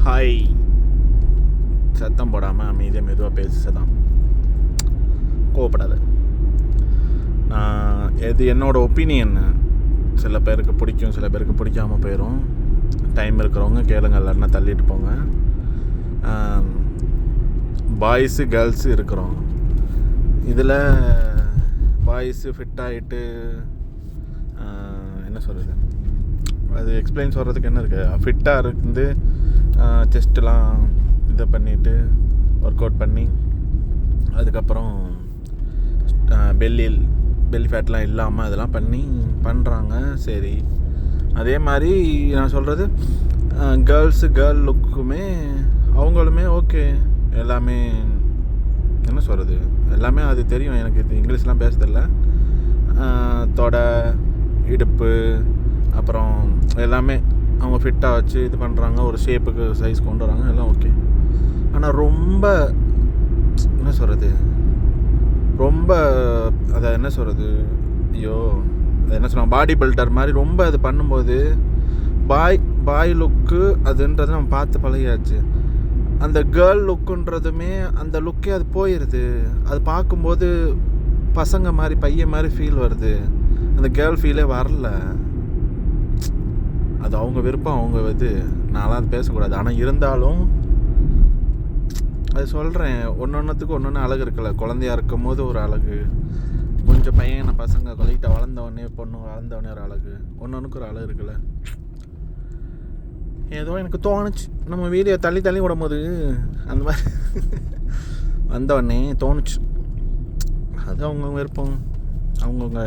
Hi. சத்தம் போடாமல் அமைதியாக மெதுவாக பேசு சதம். கோவப்படாத. இது என்னோடய ஒப்பீனியன். சில பேருக்கு பிடிக்கும், சில பேருக்கு பிடிக்காமல் போயிடும். டைம் இருக்கிறவங்க கேளுங்க, இல்லைன்னா தள்ளிட்டு போங்க. பாய்ஸு கேர்ள்ஸு இருக்கிறோம். இதில் பாய்ஸு ஃபிட் ஆகிட்டு என்ன சொல்கிறது, அது எக்ஸ்பிளைன் சொல்கிறதுக்கு என்ன இருக்குது. ஃபிட்டாக இருந்து செஸ்ட்டெலாம் இதை பண்ணிவிட்டு ஒர்க் அவுட் பண்ணி அதுக்கப்புறம் பெல்லி ஃபேட்லாம் இல்லாமல் அதெல்லாம் பண்ணுறாங்க. சரி, அதே மாதிரி நான் சொல்கிறது கேர்ள் லுக்குமே அவங்களுமே ஓகே. எல்லாமே என்ன சொல்கிறது, எல்லாமே அது தெரியும். எனக்கு இது இங்கிலீஷ்லாம் பேசுறதில்ல. தொடை, இடுப்பு, அப்புறம் எல்லாமே அவங்க ஃபிட்டாக வச்சு இது பண்ணுறாங்க. ஒரு ஷேப்புக்கு சைஸ் கொண்டு வராங்க, எல்லாம் ஓகே. ஆனால் ரொம்ப என்ன சொல்கிறது, ரொம்ப அதை என்ன சொல்கிறது, ஐயோ அது என்ன சொல்லுவாங்க, பாடி பில்டர் மாதிரி ரொம்ப அது பண்ணும்போது பாய் லுக்கு அதுன்றது நம்ம பார்த்து பழகியாச்சு. அந்த கேர்ள் லுக்குன்றதுமே அந்த லுக்கே அது போயிடுது. அது பார்க்கும்போது பசங்க மாதிரி பையன் மாதிரி ஃபீல் வருது. அந்த கேர்ள் ஃபீலே வரல. அது அவங்க விருப்பம், அவங்க இது, நான்லாம் அது பேசக்கூடாது. ஆனால் இருந்தாலும் அது சொல்கிறேன், ஒன்றொன்றுத்துக்கு ஒன்று அழகு இருக்குல்ல. குழந்தையாக இருக்கும் போது ஒரு அழகு, கொஞ்சம் பையனை பசங்க கொல்லிட்ட வளர்ந்தவொடனே, பொண்ணு வளர்ந்தவொடனே ஒரு அழகு, ஒன்றொன்றுக்கு ஒரு அழகு இருக்குல்ல. ஏதோ எனக்கு தோணுச்சு, நம்ம வீடியோ தள்ளி விடும்போது அந்த மாதிரி வந்தவொடனே தோணுச்சு. அது அவங்கவுங்க விருப்பம், அவங்கவுங்க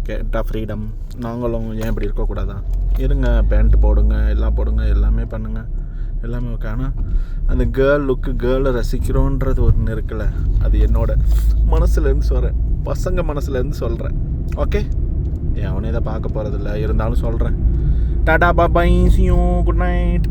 கேட்டால் ஃப்ரீடம். நாங்களும் ஏன் இப்படி இருக்கக்கூடாதா? இருங்க, பேண்ட்டு போடுங்க, எல்லாம் போடுங்க, எல்லாமே பண்ணுங்கள், எல்லாமே ஓகே. ஆனால் அந்த கேர்ள் லுக்கு, கேர்ளை ரசிக்கிறோன்றது ஒன்று இருக்குல்ல, அது என்னோட மனசுலேருந்து சொல்கிறேன், பசங்க மனசுலேருந்து சொல்கிறேன். ஓகே, அவனே தான் பார்க்க போகிறதில்ல, இருந்தாலும் சொல்கிறேன். Tata bye bye, see you, good night.